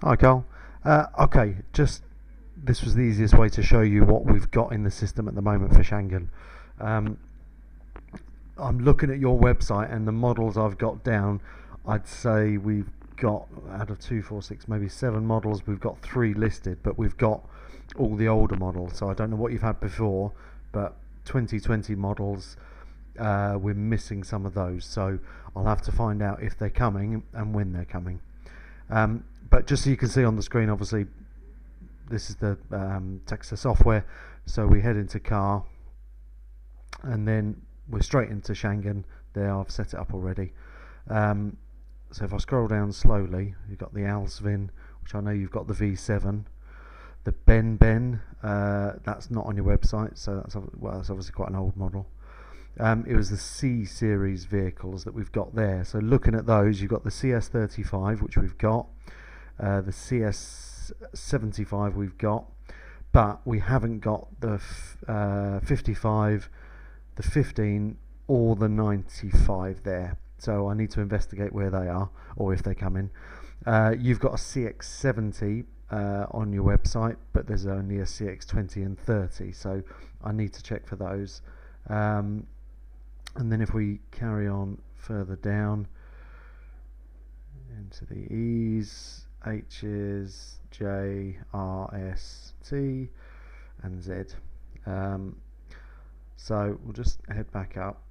Hi, Carl. Okay, just this was the easiest way to show you what we've got in the system at the moment for Changan. Um, I'm looking at your website and the models I've got down. I'd say we've got out of 2, 4, 6, maybe 7 models. We've got 3 listed, but we've got all the older models. So I don't know what you've had before, but 2020 models. We're missing some of those, so I'll have to find out if they're coming and when they're coming. But just so you can see on the screen, obviously, this is the Texas software. So we head into car, and then we're straight into Changan. There, I've set it up already. Um, so if I scroll down slowly, you've got the Alsvin, which I know you've got the V7. The Ben, that's not on your website, so that's obviously quite an old model. It was the C series vehicles that we've got there. So looking at those, you've got the CS35, which we've got, the CS75 we've got, but we haven't got the 55, the 15, or the 95 there. So I need to investigate where they are or if they come in. You've got a CX70 on your website, but there's only a CX20 and 30, so I need to check for those. And then if we carry on further down into the E's, H's, J, R, S, T, and Z. So we'll just head back up.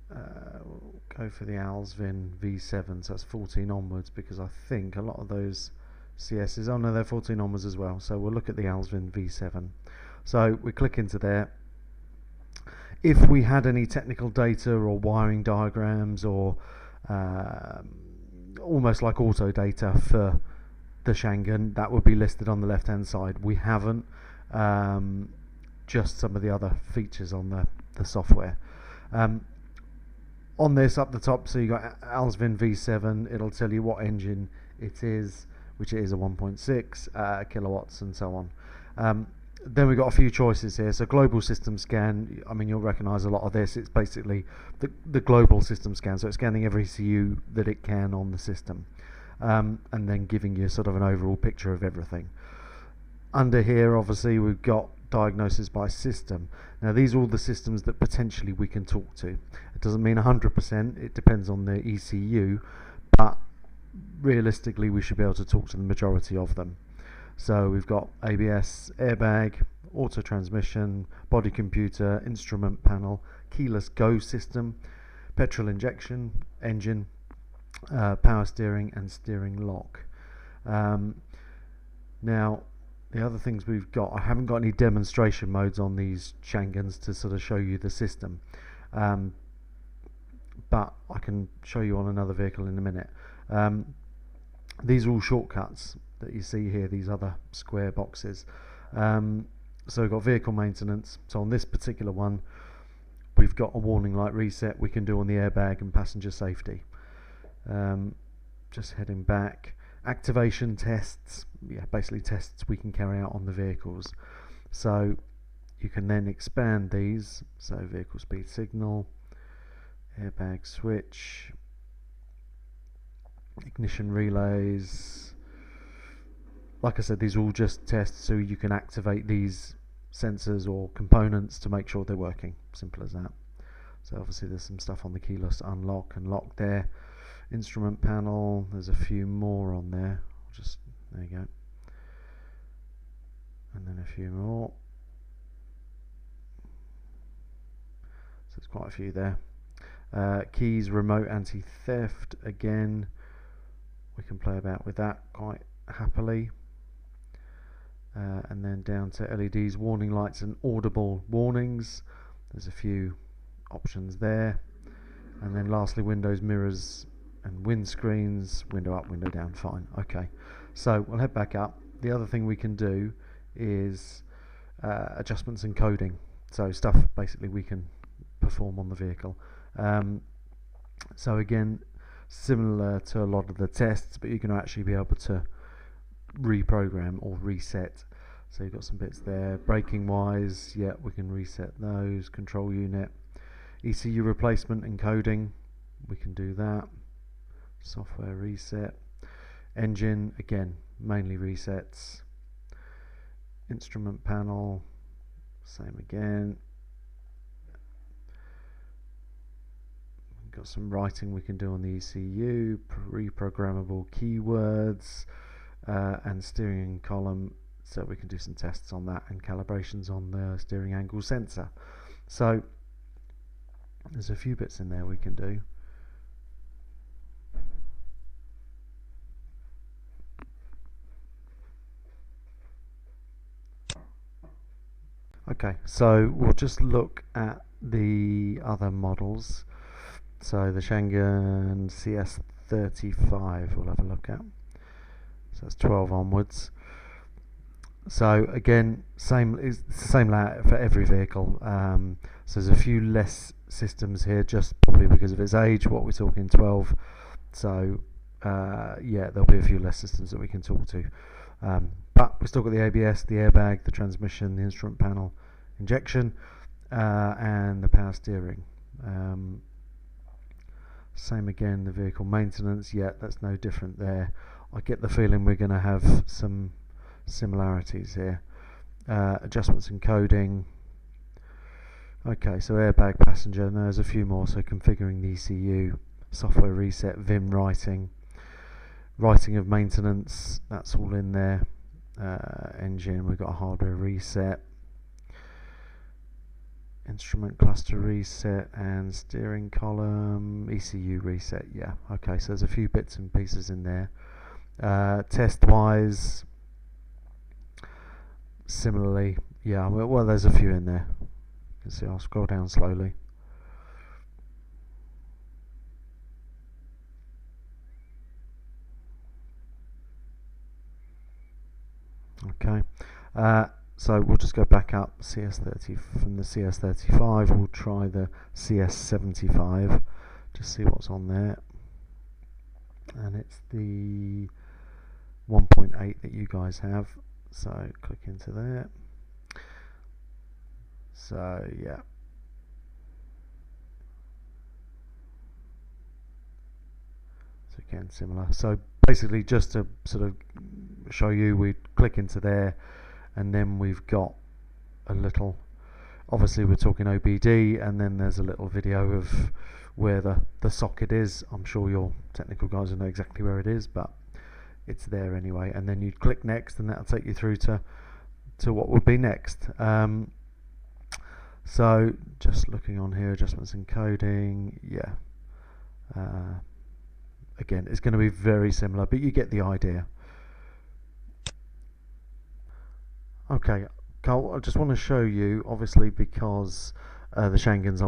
We'll go for the Alsvin V7, so that's 14 onwards, because I think a lot of those CSs, oh no, they're 14 onwards as well. So we'll look at the Alsvin V7. So we click into there. If we had any technical data or wiring diagrams or almost like auto data for the Changan, that would be listed on the left hand side. We haven't, just some of the other features on the software. On this up the top, so you got Alsvin V7, it'll tell you what engine it is, which it is a 1.6 kilowatts and so on. Then we've got a few choices here. So global system scan, I mean, you'll recognize a lot of this. It's basically the global system scan, so it's scanning every ECU that it can on the system, and then giving you sort of an overall picture of everything. Under here, obviously, we've got diagnosis by system. Now, these are all the systems that potentially we can talk to. It doesn't mean 100%, it depends on the ECU, but realistically, we should be able to talk to the majority of them. So we've got ABS, airbag, auto transmission, body computer, instrument panel, keyless go system, petrol injection, engine, power steering, and steering lock. Now, the other things we've got, I haven't got any demonstration modes on these Changans to sort of show you the system, but I can show you on another vehicle in a minute. These are all shortcuts that you see here, these other square boxes. So we've got vehicle maintenance. So on this particular one, we've got a warning light reset we can do on the airbag and passenger safety. Just heading back. Activation tests, basically tests we can carry out on the vehicles. So you can then expand these. So vehicle speed signal, airbag switch, ignition relays. Like I said, these are all just tests, so you can activate these sensors or components to make sure they're working. Simple as that. So obviously there's some stuff on the keyless unlock and lock there. Instrument panel, there's a few more on there. Just there you go. And then a few more. So there's quite a few there. Keys, remote anti-theft. Again, we can play about with that quite happily. And then down to LEDs, warning lights, and audible warnings. There's a few options there. And then lastly, windows, mirrors, and windscreens. Window up, window down. Fine. Okay. So we'll head back up. The other thing we can do is adjustments and coding. So stuff basically we can perform on the vehicle. So again, similar to a lot of the tests, but you can actually be able to reprogram or reset. So you've got some bits there. Braking wise, yeah, we can reset those. Control unit, ECU replacement and coding, we can do that. Software reset. Engine, again, mainly resets. Instrument panel, same again. Got some writing we can do on the ECU, reprogrammable keywords, and steering column, so we can do some tests on that and calibrations on the steering angle sensor. So there's a few bits in there we can do. Okay, so we'll just look at the other models. So the Changan CS35 we'll have a look at. So that's 12 onwards. So again, it's the same layout for every vehicle. So there's a few less systems here, just probably because of its age. What we're talking 12. So yeah, there'll be a few less systems that we can talk to. But we've still got the ABS, the airbag, the transmission, the instrument panel, injection, and the power steering. Same again, the vehicle maintenance. Yeah, that's no different there. I get the feeling we're going to have some similarities here. Adjustments and coding. Okay, so airbag, passenger. No, there's a few more. So configuring the ECU, software reset, Vim writing of maintenance. That's all in there. Engine, we've got a hardware reset, instrument cluster reset, and steering column ECU reset. Yeah, okay, so there's a few bits and pieces in there. Test wise, similarly, yeah, well there's a few in there. You can see, I'll scroll down slowly. Okay, so we'll just go back up CS30 from the CS35. We'll try the CS75, just see what's on there, and it's the 1.8 that you guys have. So click into there. So yeah, so again similar. So basically, just to sort of show you, we click into there, and then we've got a little, obviously we're talking OBD, and then there's a little video of where the socket is. I'm sure your technical guys will know exactly where it is, but it's there anyway. And then you'd click next, and that'll take you through to what would be next. So just looking on here, adjustments and coding, yeah. Again, it's going to be very similar, but you get the idea. Okay, Carl, I just want to show you, obviously because the Changans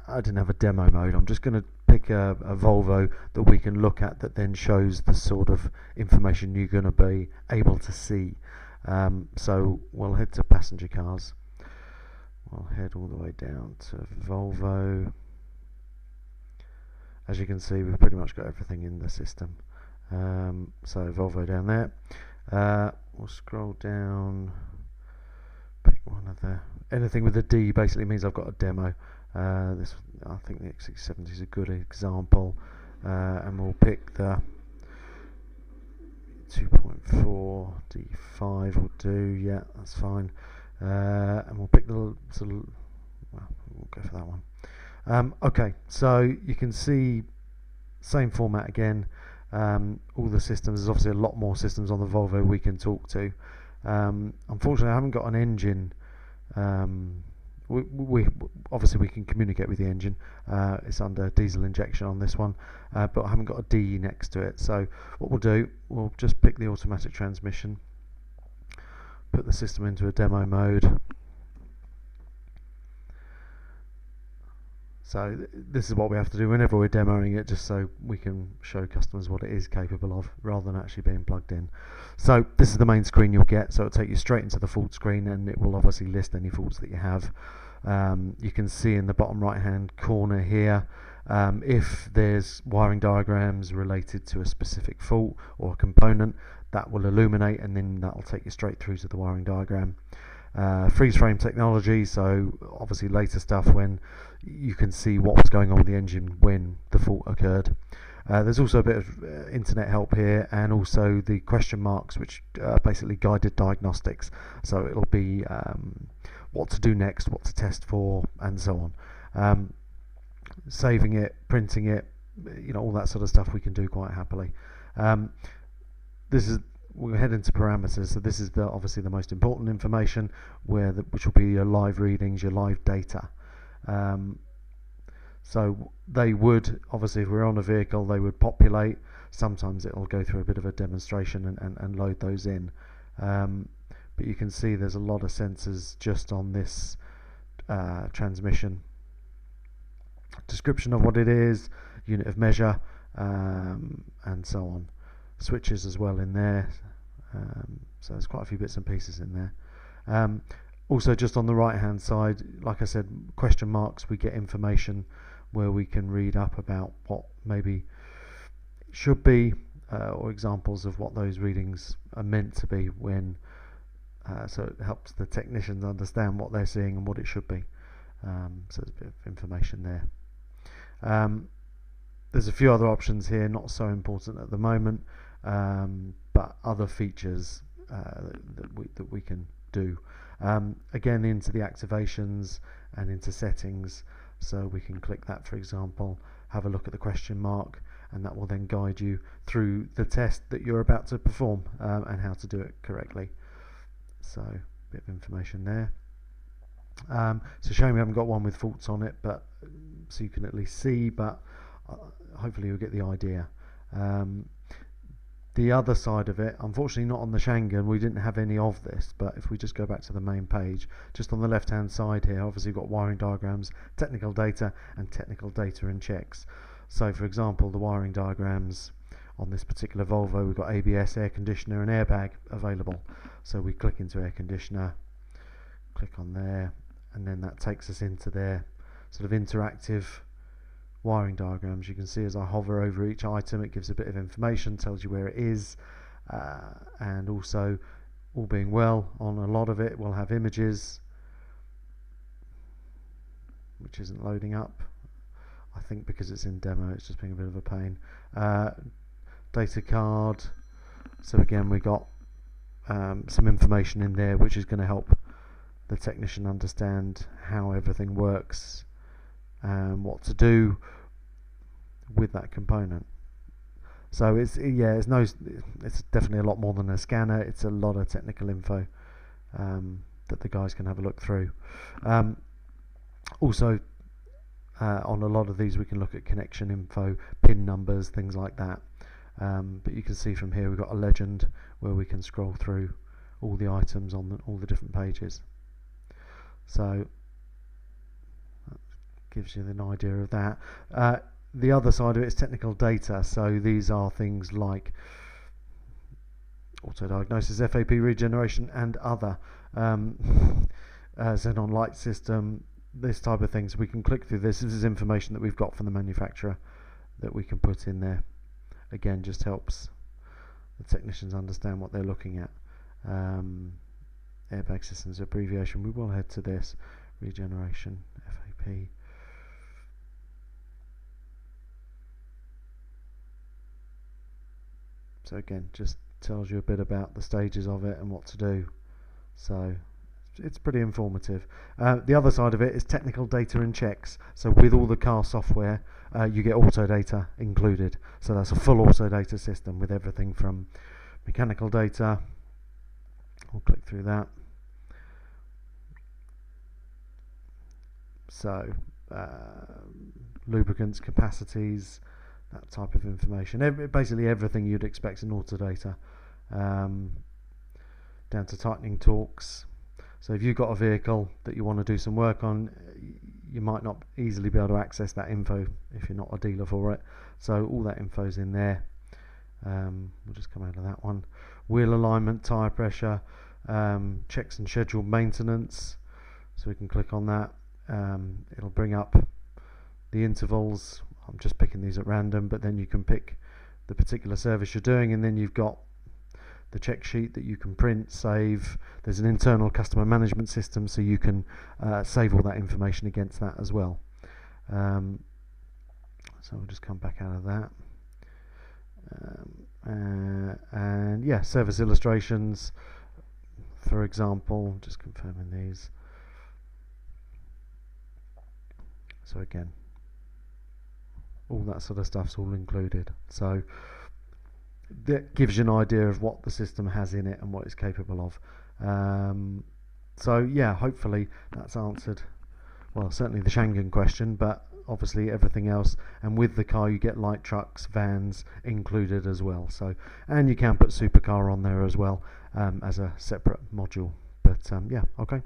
I didn't have a demo mode. I'm just going to pick a Volvo that we can look at that then shows the sort of information you're going to be able to see. So we'll head to passenger cars. I'll head all the way down to Volvo. As you can see, we've pretty much got everything in the system. So Volvo down there. We'll scroll down, pick one of anything with a D basically means I've got a demo. This, I think the X670 is a good example, and we'll pick the 2.4 D5 will do. Yeah, that's fine. And we'll pick the sort of, well, we'll go for that one. Okay, so you can see same format again. All the systems, there's obviously a lot more systems on the Volvo we can talk to. Unfortunately I haven't got an engine. We obviously we can communicate with the engine. It's under diesel injection on this one, but I haven't got a D next to it. So what we'll do, we'll just pick the automatic transmission, put the system into a demo mode. So this is what we have to do whenever we're demoing it, just so we can show customers what it is capable of, rather than actually being plugged in. So this is the main screen you'll get, so it'll take you straight into the fault screen, and it will obviously list any faults that you have. You can see in the bottom right hand corner here, if there's wiring diagrams related to a specific fault or a component, that will illuminate, and then that will take you straight through to the wiring diagram. Freeze frame technology, so obviously later stuff when you can see what was going on with the engine when the fault occurred. There's also a bit of internet help here, and also the question marks, which are basically guided diagnostics. So it'll be what to do next, what to test for, and so on. Saving it, printing it, all that sort of stuff we can do quite happily. We'll head into parameters. So this is obviously the most important information, which will be your live readings, your live data. So they would, obviously, if we're on a vehicle, they would populate. Sometimes it will go through a bit of a demonstration and load those in. But you can see there's a lot of sensors just on this transmission. Description of what it is, unit of measure, and so on. Switches as well in there. So there's quite a few bits and pieces in there. Also, just on the right hand side, like I said, question marks, we get information where we can read up about what maybe should be, or examples of what those readings are meant to be when, so it helps the technicians understand what they're seeing and what it should be. So there's a bit of information there. There's a few other options here, not so important at the moment, but other features that we can do. Again, into the activations and into settings, so we can click that, for example, have a look at the question mark, and that will then guide you through the test that you're about to perform, and how to do it correctly. So a bit of information there. It's a shame we haven't got one with faults on it, but so you can at least see, but hopefully you'll get the idea. The other side of it, unfortunately not on the Changan, we didn't have any of this, but if we just go back to the main page, just on the left hand side here, obviously you've got wiring diagrams, technical data, and technical data and checks. So for example, the wiring diagrams on this particular Volvo, we've got ABS, air conditioner and airbag available. So we click into air conditioner, click on there, and then that takes us into their sort of interactive wiring diagrams. You can see as I hover over each item, it gives a bit of information, tells you where it is, and also, all being well, on a lot of it we'll have images, which isn't loading up, I think because it's in demo, it's just being a bit of a pain. Data card, so again we got some information in there which is going to help the technician understand how everything works and what to do with that component. So it's definitely a lot more than a scanner. It's a lot of technical info that the guys can have a look through. Also, on a lot of these we can look at connection info, pin numbers, things like that. But you can see from here we've got a legend where we can scroll through all the items on all the different pages. So that gives you an idea of that. The other side of it is technical data. So these are things like auto diagnosis, FAP regeneration, and other xenon light system, this type of things. We can click through this. This is information that we've got from the manufacturer that we can put in there. Again, just helps the technicians understand what they're looking at. Airbag systems abbreviation, we will head to this. Regeneration, FAP. So again, just tells you a bit about the stages of it and what to do. So it's pretty informative. The other side of it is technical data and checks. So with all the car software, you get auto data included. So that's a full auto data system with everything from mechanical data. We'll click through that. So lubricants, capacities, that type of information. Basically everything you'd expect in auto data, down to tightening torques. So if you've got a vehicle that you want to do some work on, you might not easily be able to access that info if you're not a dealer for it. So all that info's in there. We'll just come out of that one. Wheel alignment, tyre pressure, checks and scheduled maintenance. So we can click on that. It'll bring up the intervals. I'm just picking these at random, but then you can pick the particular service you're doing, and then you've got the check sheet that you can print, save. There's an internal customer management system, so you can save all that information against that as well. So we'll just come back out of that. And yeah, service illustrations, for example, just confirming these. So again, all that sort of stuff's all included. So that gives you an idea of what the system has in it and what it's capable of. So yeah, hopefully that's answered, well, certainly the Changan question, but obviously everything else. And with the car you get light trucks, vans included as well. So, and you can put supercar on there as well, as a separate module. But yeah, okay.